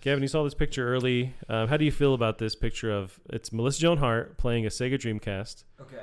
Gavin, you saw this picture early. How do you feel about this picture of it's Melissa Joan Hart playing a Sega Dreamcast? Okay.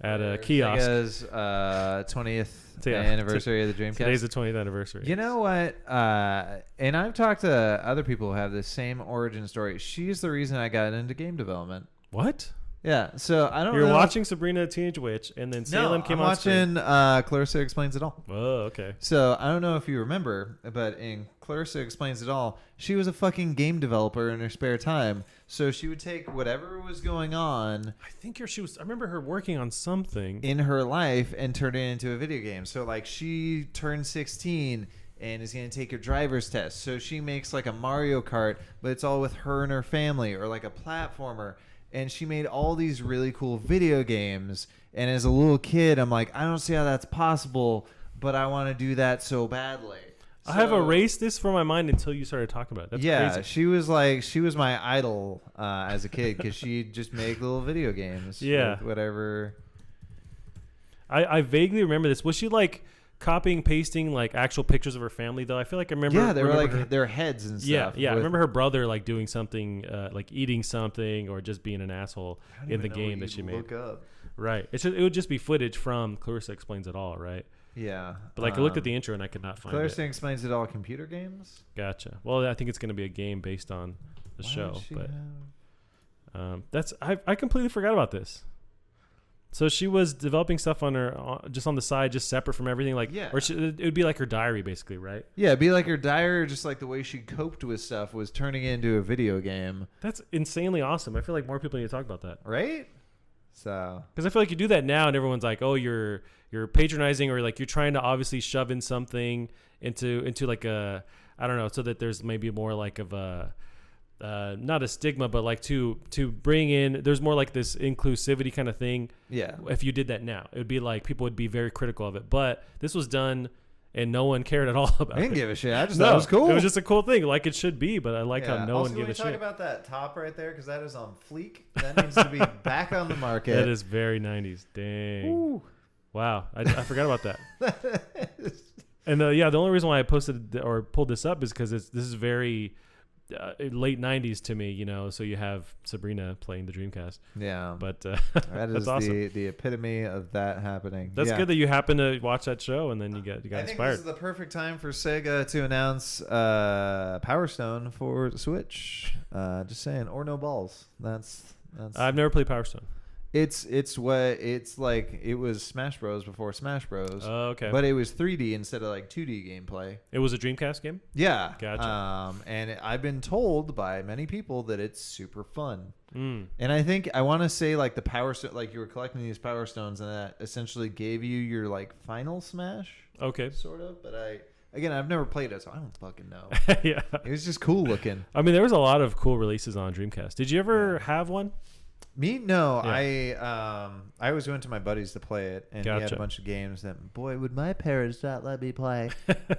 At a kiosk. Sega's 20th anniversary of the Dreamcast. Today's the 20th anniversary. You know what? And I've talked to other people who have the same origin story. She's the reason I got into game development. What? Yeah. So I don't know. You're watching Sabrina Teenage Witch, and then Salem came on screen. watching Clarissa Explains It All. Oh, okay. So I don't know if you remember, but in Clarissa Explains It All, she was a fucking game developer in her spare time. So she would take whatever was going on. I think she was. I remember her working on something in her life and turn it into a video game. So like she turned 16 and is going to take her driver's test. So she makes like a Mario Kart, but it's all with her and her family, or like a platformer. And she made all these really cool video games. And as a little kid, I'm like, I don't see how that's possible, but I want to do that so badly. I have erased this from my mind until you started talking about it. That's crazy. She was my idol as a kid because she'd just make little video games. Yeah. With whatever. I vaguely remember this. Was she like copying, pasting like actual pictures of her family though? I feel like I remember. Yeah, they were like their heads and stuff. Yeah. I remember her brother like doing something, like eating something or just being an asshole in the game that she made. Look up. Right. It would just be footage from Clarissa Explains It All, right? Yeah. But like I looked at the intro and I could not find Clarissa it. Explains It All computer games? Gotcha. Well, I think it's going to be a game based on the show, but I completely forgot about this. So she was developing stuff on her just on the side, just separate from everything, like yeah. Or it would be like her diary, basically, right? Yeah, it'd be like her diary, just like the way she coped with stuff was turning it into a video game. That's insanely awesome. I feel like more people need to talk about that, right? So, because I feel like you do that now, and everyone's like, "Oh, you're patronizing," or like you're trying to obviously shove in something into like a, I don't know, so that there's maybe more like of a. Not a stigma, but like to bring in, there's more like this inclusivity kind of thing. Yeah. If you did that now, it would be like people would be very critical of it. But this was done and no one cared at all about it. I didn't give a shit. I just thought it was cool. It was just a cool thing, like it should be. But I like how no one gave a shit. Talk about that top right there because that is on fleek. That needs to be back on the market. That is very 90s. Dang. Ooh. Wow. I forgot about that. And the only reason why I posted or pulled this up is because this is very late 90s to me, you know, so you have Sabrina playing the Dreamcast. Yeah. But that is that's awesome. the epitome of that happening. That's good that you happen to watch that show and then you got inspired. I think this is the perfect time for Sega to announce Power Stone for the Switch. Just saying. Or no balls. That's I've never played Power Stone. It's like it was Smash Bros before Smash Bros. Oh, okay. But it was 3D instead of like 2D gameplay. It was a Dreamcast game? Yeah. Gotcha. And I've been told by many people that it's super fun. Mm. And I think I want to say like the Power Stone, like you were collecting these Power Stones and that essentially gave you your like final Smash. Okay. Sort of. But I've never played it, so I don't fucking know. Yeah. It was just cool looking. I mean, there was a lot of cool releases on Dreamcast. Did you ever have one? Me? No. Yeah. I always went to my buddies to play it, and he had a bunch of games that, boy, would my parents not let me play.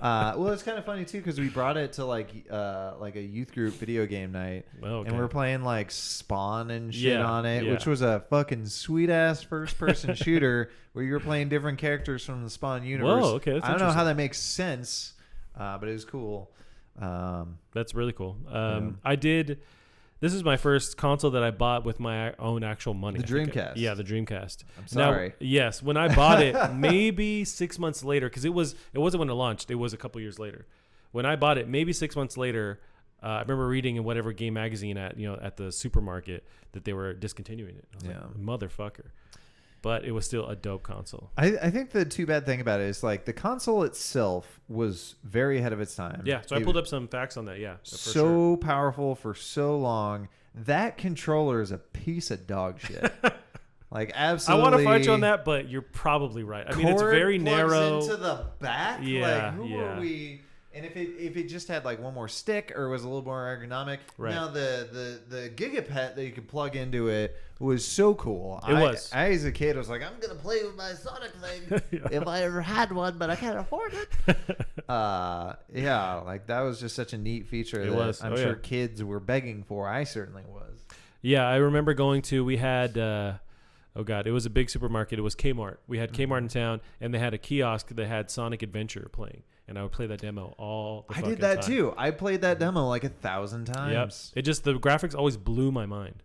Well, it's kind of funny, too, because we brought it to, like a youth group video game night, and we were playing, like, Spawn and shit on it, which was a fucking sweet-ass first-person shooter where you were playing different characters from the Spawn universe. Whoa, okay, that's I don't know how that makes sense, but it was cool. That's really cool. I did... This is my first console that I bought with my own actual money. The Dreamcast. Yeah, the Dreamcast. I'm sorry. Now, yes, when I bought it, maybe 6 months later, because it wasn't when it launched. It was a couple years later. When I bought it, maybe 6 months later, I remember reading in whatever game magazine at the supermarket that they were discontinuing it. I was like, motherfucker. But it was still a dope console. I think the too bad thing about it is like the console itself was very ahead of its time. Yeah, so I pulled up some facts on that. Yeah, so powerful for so long. That controller is a piece of dog shit. Like absolutely. I want to fight you on that, but you're probably right. I mean, it's very narrow. Into the back. Yeah, like, who are we? And if it just had like one more stick or was a little more ergonomic, now the Gigapet that you could plug into it was so cool. I as a kid was like, I'm gonna play with my Sonic thing if I ever had one, but I can't afford it. Like that was just such a neat feature. I'm sure kids were begging for. I certainly was. Yeah, I remember going to. We had. It was a big supermarket. It was Kmart. We had Kmart in town, and they had a kiosk that had Sonic Adventure playing. and I would play that demo all the I fucking did that time. too. I played that demo like 1,000 times. Yep. It just, the graphics always blew my mind.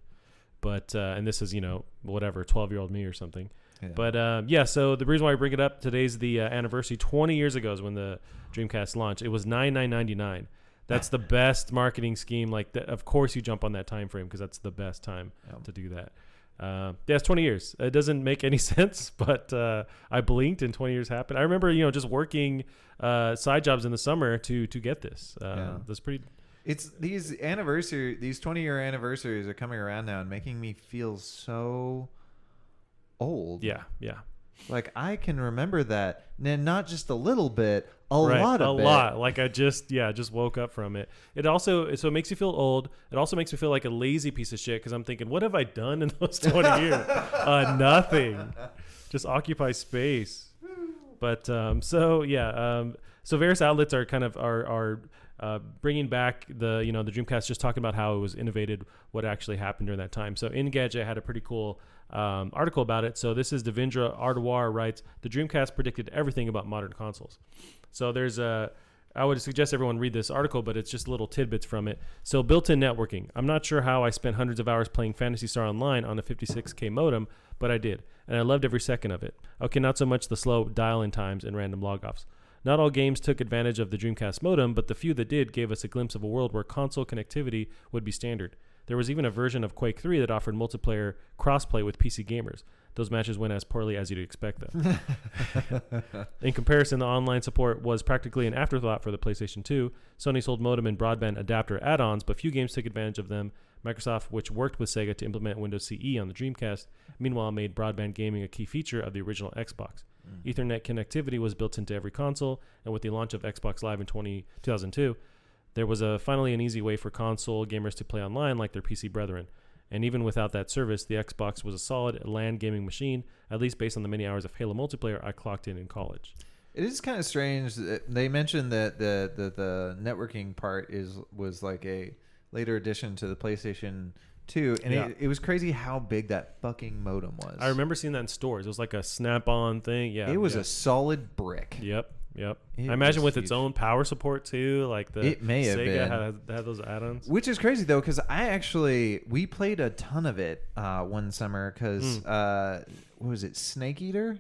But, and this is, 12-year-old me or something. Yeah. But, so the reason why I bring it up, today's the anniversary. 20 years ago is when the Dreamcast launched. It was $99.99. That's the best marketing scheme. Like, of course you jump on that time frame because that's the best time to do that. It's 20 years. It doesn't make any sense, but I blinked and 20 years happened. I remember, just working side jobs in the summer to get this. That's pretty. It's these 20-year anniversaries are coming around now and making me feel so old. Yeah. Like I can remember that, and not just a little bit, a lot. Like I just woke up from it. It also, so it makes you feel old. It also makes me feel like a lazy piece of shit because I'm thinking, what have I done in those 20 years? Nothing. Just occupy space. But so various outlets are kind of are bringing back the the Dreamcast, just talking about how it was innovated, what actually happened during that time. So Engadget had a pretty cool article about it. So this is Devendra Ardwar writes, the Dreamcast predicted everything about modern consoles. So there's I would suggest everyone read this article, but it's just little tidbits from it. So built-in networking. I'm not sure how I spent hundreds of hours playing Phantasy Star Online on a 56K modem, but I did, and I loved every second of it. Okay, not so much the slow dial-in times and random log-offs. Not all games took advantage of the Dreamcast modem, but the few that did gave us a glimpse of a world where console connectivity would be standard. There was even a version of Quake 3 that offered multiplayer crossplay with PC gamers. Those matches went as poorly as you'd expect them. In comparison, the online support was practically an afterthought for the PlayStation 2. Sony sold modem and broadband adapter add-ons, but few games took advantage of them. Microsoft, which worked with Sega to implement Windows CE on the Dreamcast, meanwhile made broadband gaming a key feature of the original Xbox. Ethernet connectivity was built into every console, and with the launch of Xbox Live in 2002, there was finally an easy way for console gamers to play online like their PC brethren. And even without that service, the Xbox was a solid LAN gaming machine, at least based on the many hours of Halo multiplayer I clocked in college. It is kind of strange that they mentioned that the networking part was like a later addition to the PlayStation 2, and it was crazy how big that fucking modem was. I remember seeing that in stores. It was like a snap-on thing. Yeah, it was a solid brick. Yep. It I imagine with huge. its own power support too, like it may have Sega had those add-ons. Which is crazy though, because we played a ton of it one summer because what was it, Snake Eater?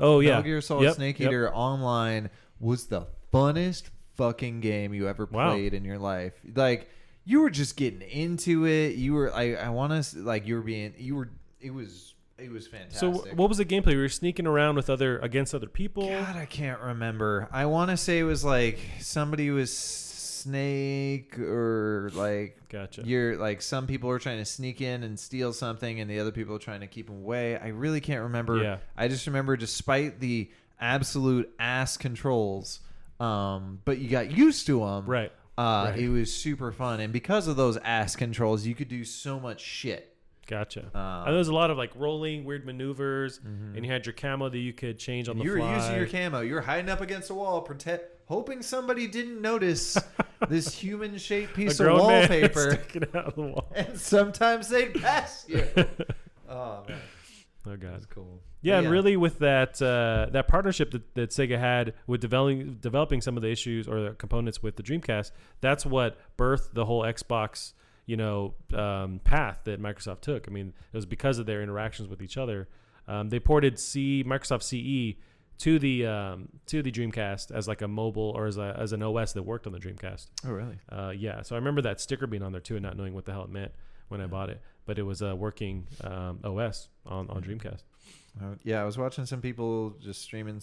Oh yeah, Metal Gear Solid Snake Eater Online was the funnest fucking game you ever played in your life. Like you were just getting into it. You were I want to like you were being you were it was. It was fantastic. So what was the gameplay? You were sneaking around with against other people? God, I can't remember. I want to say it was like somebody was Snake or like gotcha. You're like some people are trying to sneak in and steal something and the other people are trying to keep them away. I really can't remember. Yeah. I just remember despite the absolute ass controls, but you got used to them. Right. It was super fun. And because of those ass controls, you could do so much shit. Gotcha. And there was a lot of like rolling weird maneuvers, and you had your camo that you could change on the fly. You were using your camo. You were hiding up against a wall, hoping somebody didn't notice this human-shaped piece of wallpaper sticking out of the wall. And sometimes they'd pass you. Oh man, oh god, that's cool. Yeah, and really with that partnership that Sega had with developing some of the issues or the components with the Dreamcast, that's what birthed the whole Xbox path that Microsoft took. I mean, it was because of their interactions with each other. They ported Microsoft CE to the Dreamcast as like a mobile or as an OS that worked on the Dreamcast. Oh, really? Yeah. So I remember that sticker being on there too, and not knowing what the hell it meant when I bought it. But it was a working OS on Dreamcast. Yeah, I was watching some people just streaming,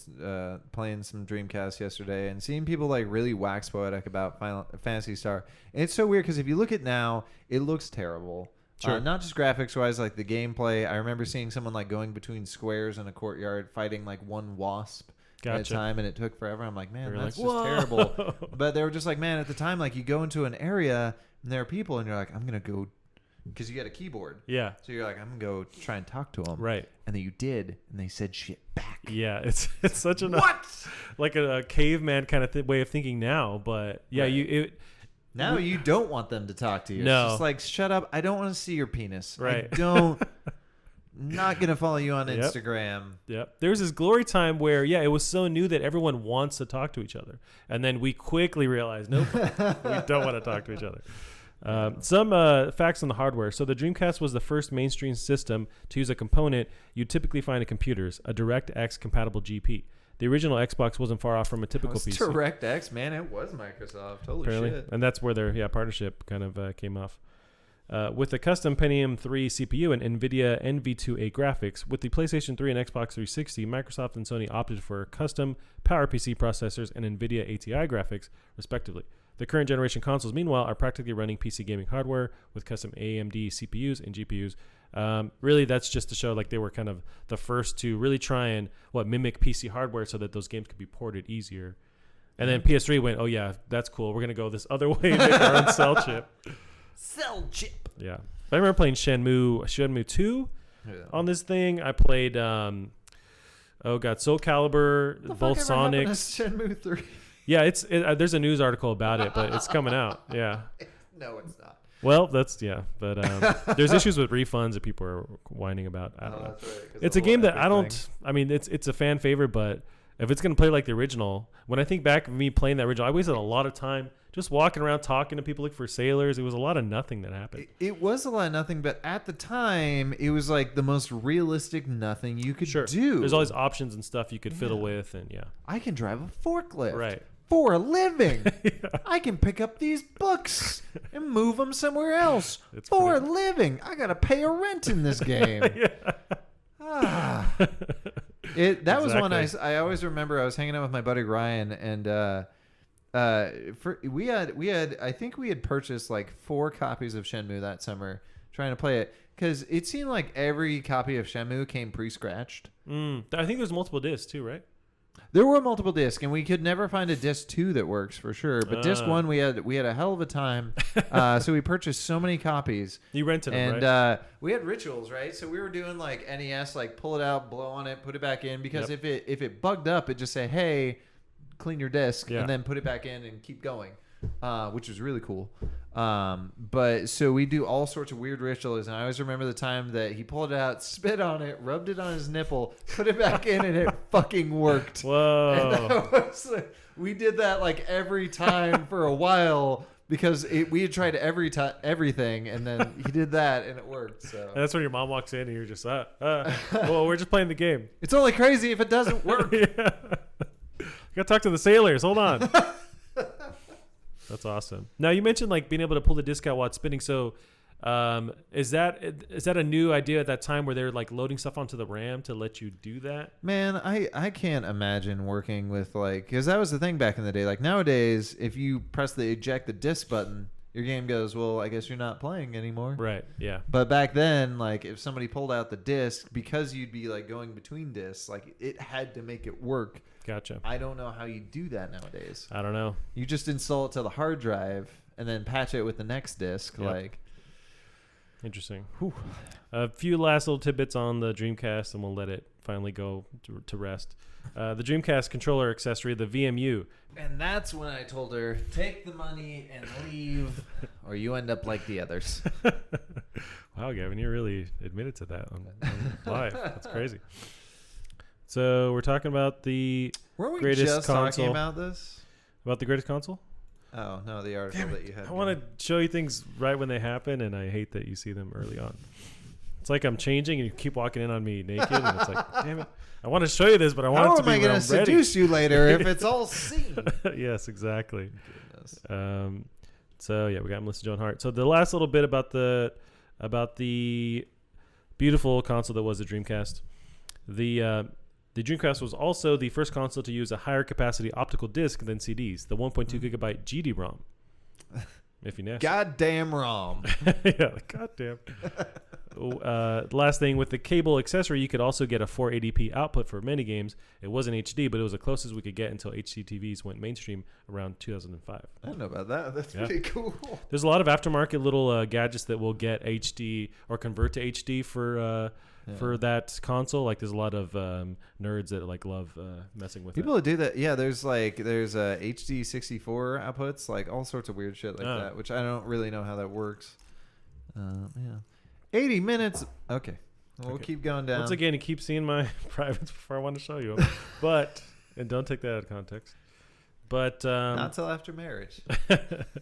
playing some Dreamcast yesterday, and seeing people like really wax poetic about Phantasy Star. And it's so weird because if you look at now, it looks terrible. Sure. Not just graphics wise, like the gameplay. I remember seeing someone like going between squares in a courtyard fighting like one wasp at a time, and it took forever. I'm like, man, that's just terrible. But they were just like, man, at the time, like you go into an area and there are people, and you're like, I'm gonna go. Because you got a keyboard. Yeah. So you're like, I'm going to go try and talk to them. Right. And then you did, and they said shit back. Yeah, it's such a... What? Like a caveman kind of way of thinking now, but yeah, right. Now you don't want them to talk to you. No. It's just like, shut up. I don't want to see your penis. Right. I don't... Not going to follow you on Instagram. Yep. There was this glory time where, it was so new that everyone wants to talk to each other. And then we quickly realized, nope, we don't want to talk to each other. Some facts on the hardware. So the Dreamcast was the first mainstream system to use a component you typically find in computers, a DirectX compatible GP. The original Xbox wasn't far off from a typical PC. DirectX, man, it was Microsoft. Holy shit. And that's where their partnership kind of came off. With a custom Pentium 3 CPU and NVIDIA NV2A graphics, with the PlayStation 3 and Xbox 360, Microsoft and Sony opted for custom PowerPC processors and NVIDIA ATI graphics, respectively. The current generation consoles, meanwhile, are practically running PC gaming hardware with custom AMD CPUs and GPUs. Really, that's just to show like they were kind of the first to really try and mimic PC hardware so that those games could be ported easier. And then PS3 went, oh yeah, that's cool. We're going to go this other way and make our own cell chip. Cell chip. Yeah. I remember playing Shenmue 2 on this thing. I played, Soul Calibur, both Sonics. Shenmue 3. Yeah, there's a news article about it, but it's coming out. Yeah. No, it's not. Well, but there's issues with refunds that people are whining about. I don't know. That's right, it's a game that it's a fan favorite, but if it's going to play like the original, when I think back of me playing that original, I wasted a lot of time just walking around talking to people looking for sailors. It was a lot of nothing that happened. It was a lot of nothing, but at the time, it was like the most realistic nothing you could do. There's all these options and stuff you could fiddle with, and I can drive a forklift. Right. For a living. I can pick up these books and move them somewhere else. For a living. I got to pay a rent in this game. That was one I always remember. I was hanging out with my buddy Ryan, and we had purchased like 4 copies of Shenmue that summer trying to play it because it seemed like every copy of Shenmue came pre-scratched. I think there's multiple discs too, right? There were multiple discs, and we could never find a disc 2 that works for sure. But disc 1, we had a hell of a time. So we purchased so many copies. You rented them, right? And we had rituals, right? So we were doing like NES, like pull it out, blow on it, put it back in. Because if it bugged up, it just say, hey, clean your disc, and then put it back in and keep going, which was really cool. But so we do all sorts of weird rituals, and I always remember the time that he pulled it out, spit on it, rubbed it on his nipple, put it back in, and it fucking worked. Whoa! And we did that like every time for a while because we had tried everything, and then he did that, and it worked. So and that's when your mom walks in, and you're just well, we're just playing the game. It's only crazy if it doesn't work. Gotta talk to the sailors. Hold on. That's awesome. Now you mentioned like being able to pull the disc out while it's spinning. So, is that a new idea at that time where they're like loading stuff onto the RAM to let you do that? Man, I can't imagine working with because that was the thing back in the day. Like nowadays, if you press the eject the disc button, your game goes, well, I guess you're not playing anymore. Right. Yeah. But back then, like if somebody pulled out the disc, because you'd be like going between discs, like it had to make it work. Gotcha. I don't know how you do that nowadays. I don't know. You just install it to the hard drive and then patch it with the next disc. Yep. Interesting. Whew. A few last little tidbits on the Dreamcast, and we'll let it finally go to rest. The Dreamcast controller accessory, the VMU. And that's when I told her, take the money and leave, or you end up like the others. Wow, Gavin, you really admitted to that on live. That's crazy. So we're talking about the greatest just console. Talking about this? About the greatest console? Oh, no, the article that you had. I want to show you things right when they happen, and I hate that you see them early on. It's like I'm changing, and you keep walking in on me naked, and it's like, damn it. I want to show you this, but I want it to be ready. How am I going to seduce you later if it's all seen? Yes, exactly. So, yeah, we got Melissa Joan Hart. So the last little bit about the beautiful console that was the Dreamcast. The Dreamcast was also the first console to use a higher capacity optical disc than CDs, the 1.2 gigabyte GD-ROM. If you nasty. Goddamn ROM. Yeah, goddamn. Last thing, with the cable accessory, you could also get a 480p output for many games. It wasn't HD, but it was the closest we could get until HD TVs went mainstream around 2005. I don't know about that. That's pretty cool. There's a lot of aftermarket little gadgets that will get HD or convert to HD for that console. Like there's a lot of nerds that like love messing with people that do that. Yeah, there's HD 64 outputs, like all sorts of weird shit like that, which I don't really know how that works. Yeah, 80 minutes. Okay. We'll keep going down. Once again, you keep seeing my privates before I want to show you 'em. And don't take that out of context. But not till after marriage.